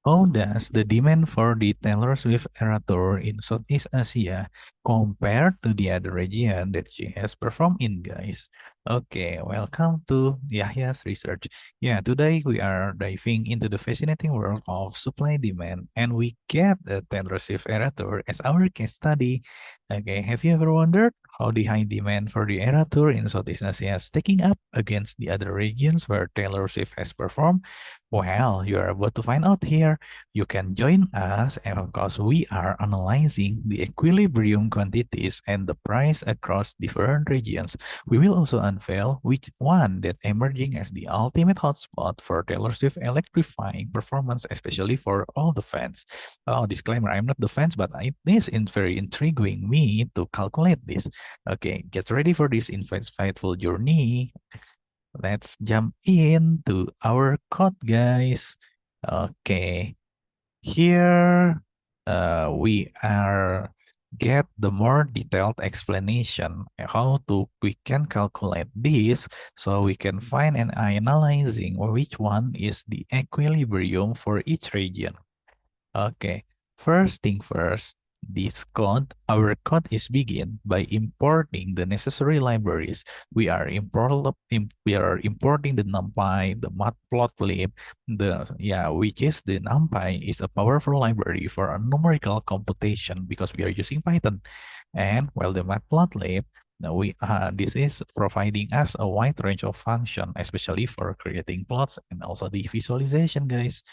How does the demand for the Taylor Swift Era Tour in Southeast Asia compare to the other region that she has performed in, guys? Okay, welcome to Yahya's Research. Yeah, today we are diving into the fascinating world of supply demand, and we get the Taylor Swift Era Tour as our case study. Okay, have you ever wondered how the high demand for the Era Tour in Southeast Asia is stacking up against the other regions where Taylor Swift has performed? Well, you're about to find out here. You can join us because we are analyzing the equilibrium quantities and the price across different regions. We will also unveil which one that emerging as the ultimate hotspot for Taylor Swift electrifying performance, especially for all the fans. Oh, disclaimer, I'm not the fans, but it is very intriguing me to calculate this. Okay, get ready for this insightful journey. Let's jump into our code, guys. Okay, here we are get the more detailed explanation how to we can calculate this so we can find and analyzing which one is the equilibrium for each region. Okay, first thing first, our code is begin by importing the necessary libraries. We are importing the numpy, the matplotlib, which is the numpy is a powerful library for a numerical computation because we are using Python, and while the matplotlib this is providing us a wide range of function, especially for creating plots and also the visualization, guys.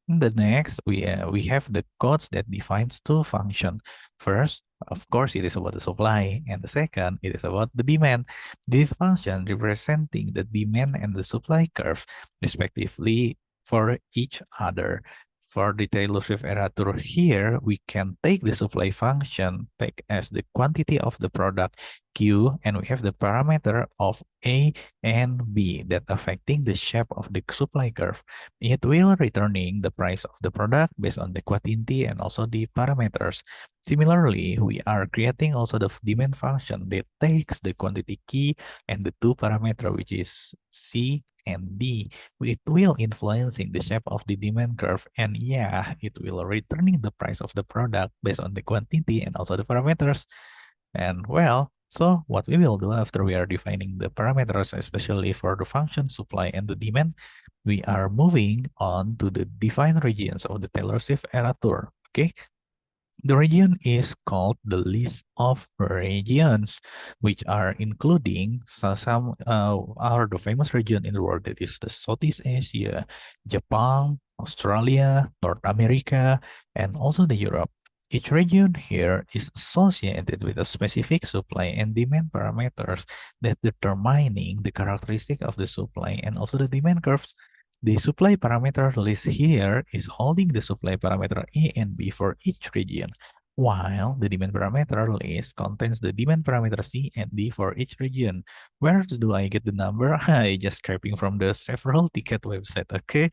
The next, we have the codes that defines two functions. First, of course, it is about the supply, and the second, it is about the demand. This function representing the demand and the supply curve, respectively, for each other. For the Taylor Swift Era Tour here, we can take the supply function, take as the quantity of the product Q, and we have the parameter of A and B that affecting the shape of the supply curve. It will returning the price of the product based on the quantity and also the parameters. Similarly, we are creating also the demand function that takes the quantity key and the two parameter, which is C and D. It will influencing the shape of the demand curve, and yeah, it will returning the price of the product based on the quantity and also the parameters. And well, so what we will do after we are defining the parameters, especially for the function supply and the demand, we are moving on to the defined regions of the Taylor Swift Era Tour. Okay, the region is called the list of regions, which are including some are the famous region in the world that is the Southeast Asia, Japan, Australia, North America, and also the Europe. Each region here is associated with a specific supply and demand parameters that determining the characteristic of the supply and also the demand curves. The supply parameter list here is holding the supply parameter A and B for each region, while the demand parameter list contains the demand parameter C and D for each region. Where do I get the number? I just scraping from the several ticket website, okay?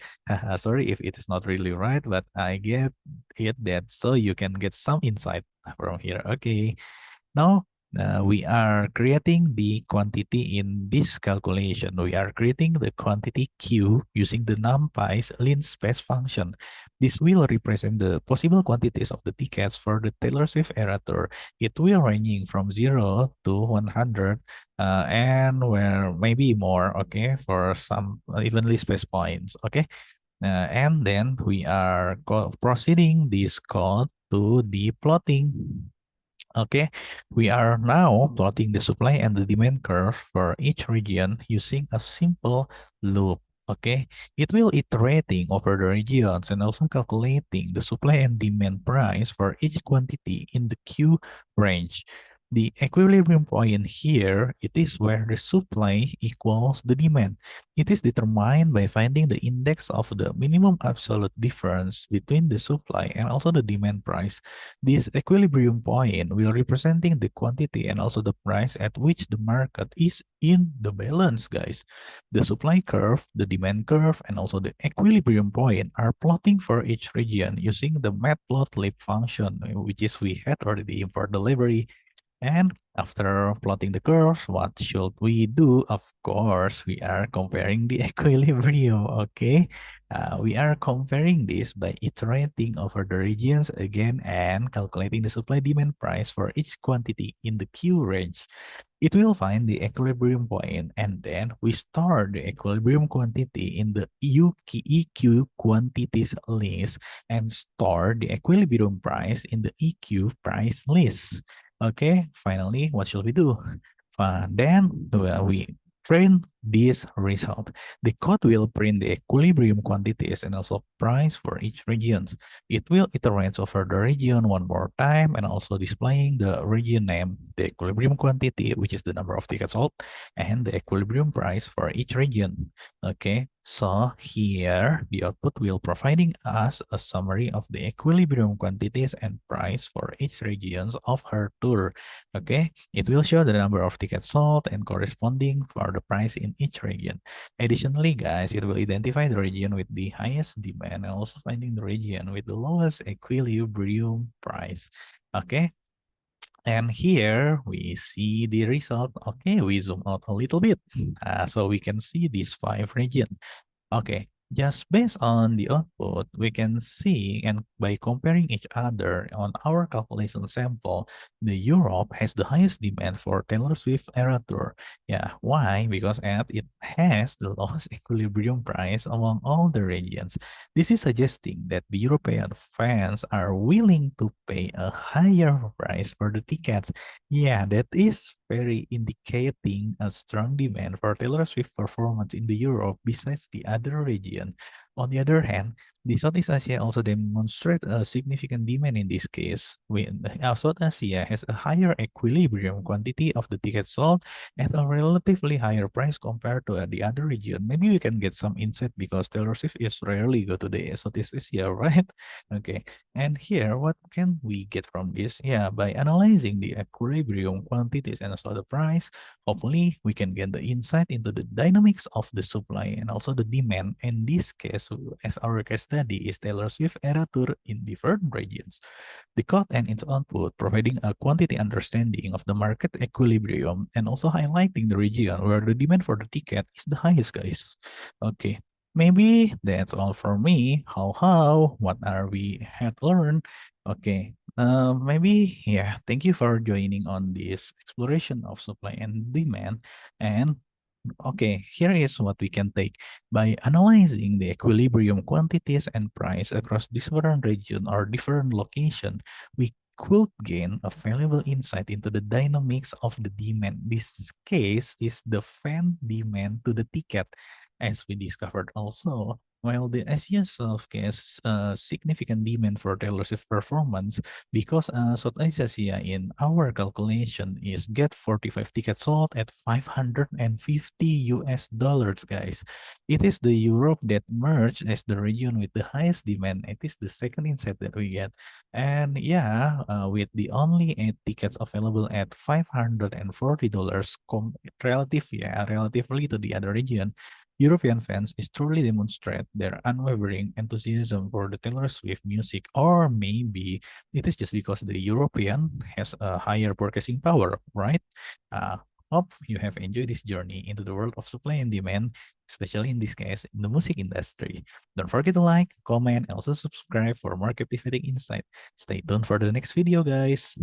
Sorry if it is not really right, but I get it that so you can get some insight from here, okay? Now, we are creating the quantity in this calculation. We are creating the quantity Q using the numpy's linspace function. This will represent the possible quantities of the tickets for the Taylor Swift Era Tour. It will ranging from 0 to 100 and where maybe more, okay, for some evenly spaced points, okay? And then we are proceeding this code to the plotting. Okay, we are now plotting the supply and the demand curve for each region using a simple loop. Okay, it will iterating over the regions and also calculating the supply and demand price for each quantity in the Q range. The equilibrium point here, it is where the supply equals the demand. It is determined by finding the index of the minimum absolute difference between the supply and also the demand price. This equilibrium point will representing the quantity and also the price at which the market is in the balance, guys. The supply curve, the demand curve, and also the equilibrium point are plotting for each region using the matplotlib function, which is we had already imported the library. And after plotting the curves, what should we do? Of course, we are comparing the equilibrium, okay? We are comparing this by iterating over the regions again and calculating the supply-demand price for each quantity in the Q range. It will find the equilibrium point, and then we store the equilibrium quantity in the EQ quantities list and store the equilibrium price in the EQ price list. Okay, finally, what should we do? Then we print this result. The code will print the equilibrium quantities and also price for each region. It will iterate over the region one more time and also displaying the region name, the equilibrium quantity, which is the number of tickets sold, and the equilibrium price for each region. Okay, so here the output will providing us a summary of the equilibrium quantities and price for each regions of her tour. Okay, it will show the number of tickets sold and corresponding for the price in each region. Additionally, guys, it will identify the region with the highest demand and also finding the region with the lowest equilibrium price. Okay, and here we see the result. Okay, we zoom out a little bit so we can see these 5 regions. Okay, just based on the output, we can see, and by comparing each other on our calculation sample, the Europe has the highest demand for Taylor Swift Era Tour. Yeah, why? Because it has the lowest equilibrium price among all the regions. This is suggesting that the European fans are willing to pay a higher price for the tickets. Yeah, that is very indicating a strong demand for Taylor Swift performance in the Europe besides the other region. On the other hand, the Southeast Asia also demonstrate a significant demand in this case. When South Asia has a higher equilibrium quantity of the tickets sold at a relatively higher price compared to the other region. Maybe we can get some insight because Taylor Swift is rarely go to the Southeast Asia, right? Okay. And here, what can we get from this? Yeah, by analyzing the equilibrium quantities and also the price, hopefully we can get the insight into the dynamics of the supply and also the demand. In this case, as our case study is Taylor Swift Era Tour in different regions. The code and its output providing a quantity understanding of the market equilibrium and also highlighting the region where the demand for the ticket is the highest, guys. Okay. Maybe that's all for me. What are we had learned? Okay. Maybe, yeah, thank you for joining on this exploration of supply and demand. And okay, here is what we can take. By analyzing the equilibrium quantities and price across different region or different location, we could gain a valuable insight into the dynamics of the demand. This case is the fan demand to the ticket, as we discovered also. While the Asia showcase significant demand for Taylor Swift performance, because Southeast Asia in our calculation is get 45 tickets sold at 550 US dollars, guys. It is the Europe that merged as the region with the highest demand. It is the second insight that we get. And yeah, with the only 8 tickets available at $540 relatively to the other region, European fans is truly demonstrate their unwavering enthusiasm for the Taylor Swift music, or maybe it is just because the European has a higher purchasing power, right? Uh, Hope you have enjoyed this journey into the world of supply and demand, especially in this case, in the music industry. Don't forget to like, comment, and also subscribe for more captivating insight. Stay tuned for the next video, guys.